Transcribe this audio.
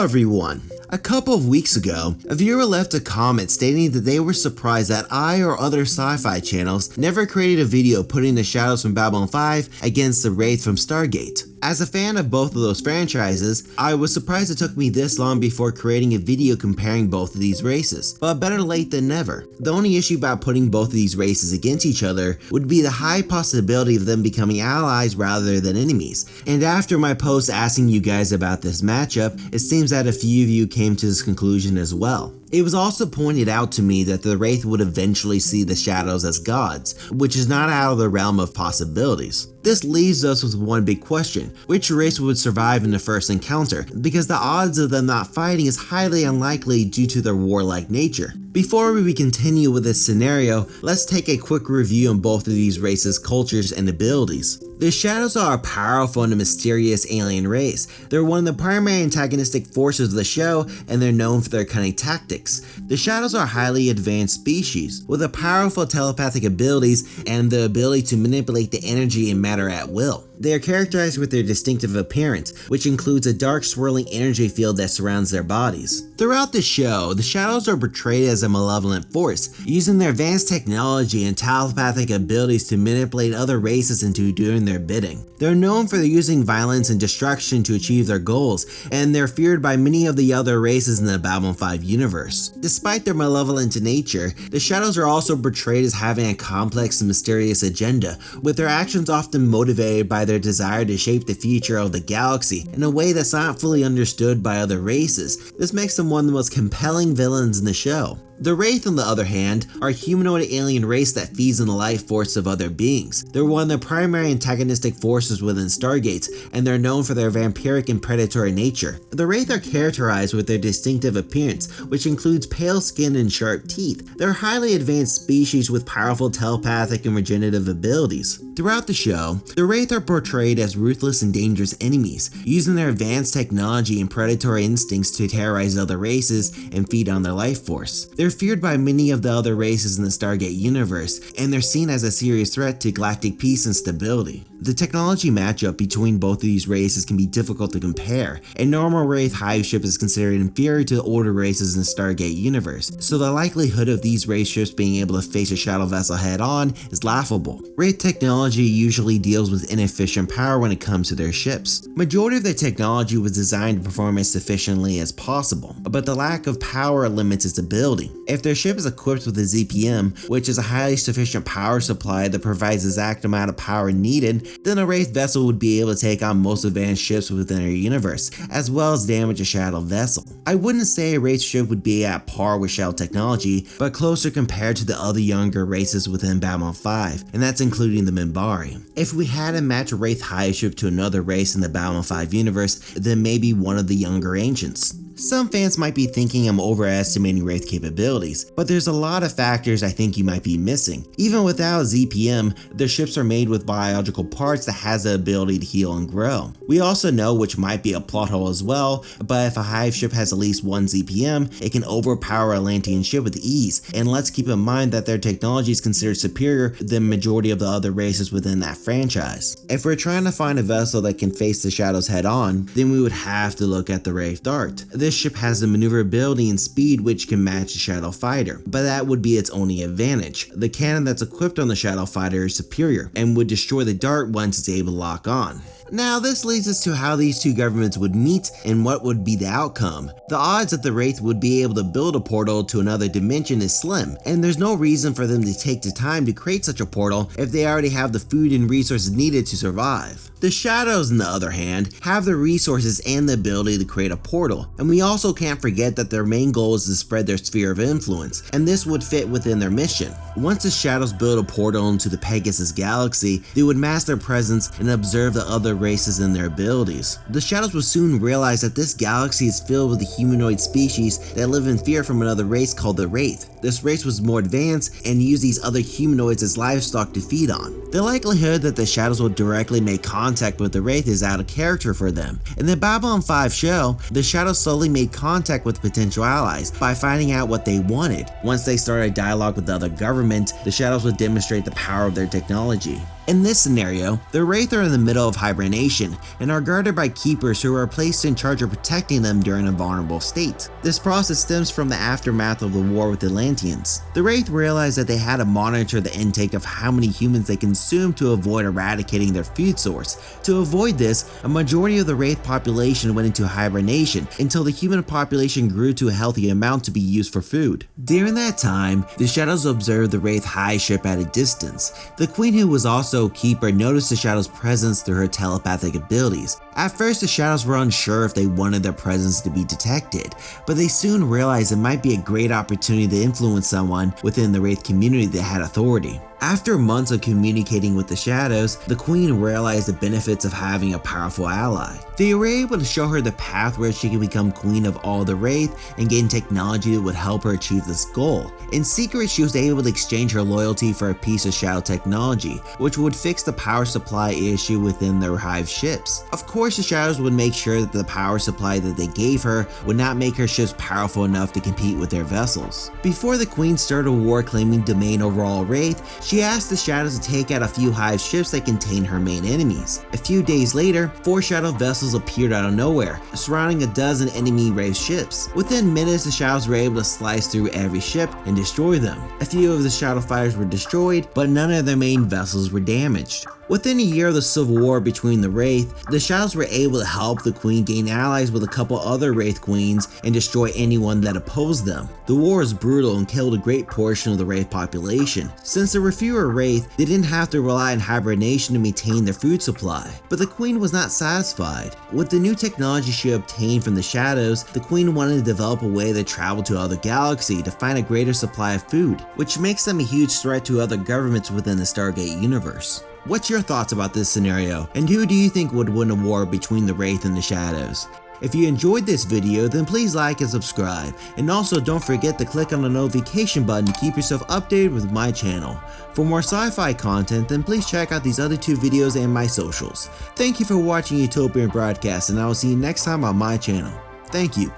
Hello everyone! A couple of weeks ago, a viewer left a comment stating that they were surprised that I or other sci-fi channels never created a video putting the Shadows from Babylon 5 against the Wraith from Stargate. As a fan of both of those franchises, I was surprised it took me this long before creating a video comparing both of these races, but better late than never. The only issue about putting both of these races against each other would be the high possibility of them becoming allies rather than enemies, and after my post asking you guys about this matchup, it seems that a few of you came to this conclusion as well. It was also pointed out to me that the Wraith would eventually see the Shadows as gods, which is not out of the realm of possibilities. This leaves us with one big question: which race would survive in the first encounter, because the odds of them not fighting is highly unlikely due to their warlike nature. Before we continue with this scenario, let's take a quick review on both of these races' cultures and abilities. The Shadows are a powerful and mysterious alien race. They're one of the primary antagonistic forces of the show, and they're known for their cunning tactics. The Shadows are a highly advanced species, with powerful telepathic abilities and the ability to manipulate the energy and matter at will. They are characterized with their distinctive appearance, which includes a dark swirling energy field that surrounds their bodies. Throughout the show, the Shadows are portrayed as a malevolent force, using their advanced technology and telepathic abilities to manipulate other races into doing their bidding. They're known for using violence and destruction to achieve their goals, and they're feared by many of the other races in the Babylon 5 universe. Despite their malevolent nature, the Shadows are also portrayed as having a complex and mysterious agenda, with their actions often motivated by their desire to shape the future of the galaxy in a way that's not fully understood by other races. This makes them one of the most compelling villains in the show. The Wraith, on the other hand, are a humanoid alien race that feeds on the life force of other beings. They're one of the primary antagonistic forces within Stargate, and they're known for their vampiric and predatory nature. The Wraith are characterized with their distinctive appearance, which includes pale skin and sharp teeth. They're a highly advanced species with powerful telepathic and regenerative abilities. Throughout the show, the Wraith are portrayed as ruthless and dangerous enemies, using their advanced technology and predatory instincts to terrorize other races and feed on their life force. They're feared by many of the other races in the Stargate universe, and they're seen as a serious threat to galactic peace and stability. The technology matchup between both of these races can be difficult to compare. A normal Wraith Hive Ship is considered inferior to the older races in the Stargate universe, so the likelihood of these Wraith ships being able to face a shadow vessel head-on is laughable. Wraith technology usually deals with inefficient power when it comes to their ships. Majority of their technology was designed to perform as efficiently as possible, but the lack of power limits its ability. If their ship is equipped with a ZPM, which is a highly sufficient power supply that provides the exact amount of power needed, then a Wraith vessel would be able to take on most advanced ships within our universe, as well as damage a shadow vessel. I wouldn't say a Wraith ship would be at par with shadow technology, but closer compared to the other younger races within Babylon 5, and that's including the Minbari. If we had to match a Wraith Hive Ship to another race in the Babylon 5 universe, then maybe one of the younger ancients. Some fans might be thinking I'm overestimating Wraith capabilities, but there's a lot of factors I think you might be missing. Even without ZPM, their ships are made with biological parts that has the ability to heal and grow. We also know, which might be a plot hole as well, but if a Hive ship has at least one ZPM, it can overpower a Atlantean ship with ease, and let's keep in mind that their technology is considered superior than the majority of the other races within that franchise. If we're trying to find a vessel that can face the Shadows head on, then we would have to look at the Wraith Dart. This ship has the maneuverability and speed which can match the Shadow Fighter, but that would be its only advantage. The cannon that's equipped on the Shadow Fighter is superior and would destroy the Dart once it's able to lock on. Now this leads us to how these two governments would meet and what would be the outcome. The odds that the Wraith would be able to build a portal to another dimension is slim, and there's no reason for them to take the time to create such a portal if they already have the food and resources needed to survive. The Shadows, on the other hand, have the resources and the ability to create a portal, and we also can't forget that their main goal is to spread their sphere of influence, and this would fit within their mission. Once the Shadows build a portal into the Pegasus galaxy, they would mask their presence and observe the other races and their abilities. The Shadows will soon realize that this galaxy is filled with a humanoid species that live in fear from another race called the Wraith. This race was more advanced and used these other humanoids as livestock to feed on. The likelihood that the Shadows will directly make contact with the Wraith is out of character for them. In the Babylon 5 show, the Shadows slowly made contact with potential allies by finding out what they wanted. Once they started a dialogue with the other government, the Shadows would demonstrate the power of their technology. In this scenario, the Wraith are in the middle of hibernation and are guarded by keepers who are placed in charge of protecting them during a vulnerable state. This process stems from the aftermath of the war with the Atlanteans. The Wraith realized that they had to monitor the intake of how many humans they consumed to avoid eradicating their food source. To avoid this, a majority of the Wraith population went into hibernation until the human population grew to a healthy amount to be used for food. During that time, the Shadows observed the Wraith Hive Ship at a distance. The Queen, who was also a keeper, noticed the Shadows' presence through her telepathic abilities. At first, the Shadows were unsure if they wanted their presence to be detected, but they soon realized it might be a great opportunity to influence someone within the Wraith community that had authority. After months of communicating with the Shadows, the Queen realized the benefits of having a powerful ally. They were able to show her the path where she could become Queen of all the Wraith and gain technology that would help her achieve this goal. In secret, she was able to exchange her loyalty for a piece of Shadow technology, which would fix the power supply issue within their Hive ships. Of course, the Shadows would make sure that the power supply that they gave her would not make her ships powerful enough to compete with their vessels. Before the Queen started a war claiming domain over all Wraith, she asked the Shadows to take out a few Hive ships that contained her main enemies. A few days later, 4 Shadow vessels appeared out of nowhere, surrounding a dozen enemy Wraith ships. Within minutes, the Shadows were able to slice through every ship and destroy them. A few of the Shadow fighters were destroyed, but none of their main vessels were damaged. Within a year of the civil war between the Wraith, the Shadows were able to help the Queen gain allies with a couple other Wraith Queens and destroy anyone that opposed them. The war was brutal and killed a great portion of the Wraith population. Since there were fewer Wraith, they didn't have to rely on hibernation to maintain their food supply. But the Queen was not satisfied. With the new technology she obtained from the Shadows, the Queen wanted to develop a way to travel to other galaxies to find a greater supply of food, which makes them a huge threat to other governments within the Stargate universe. What's your thoughts about this scenario, and who do you think would win a war between the Wraith and the Shadows? If you enjoyed this video, then please like and subscribe, and also don't forget to click on the notification button to keep yourself updated with my channel. For more sci-fi content, then please check out these other 2 videos and my socials. Thank you for watching Utopian Broadcast, and I will see you next time on my channel. Thank you.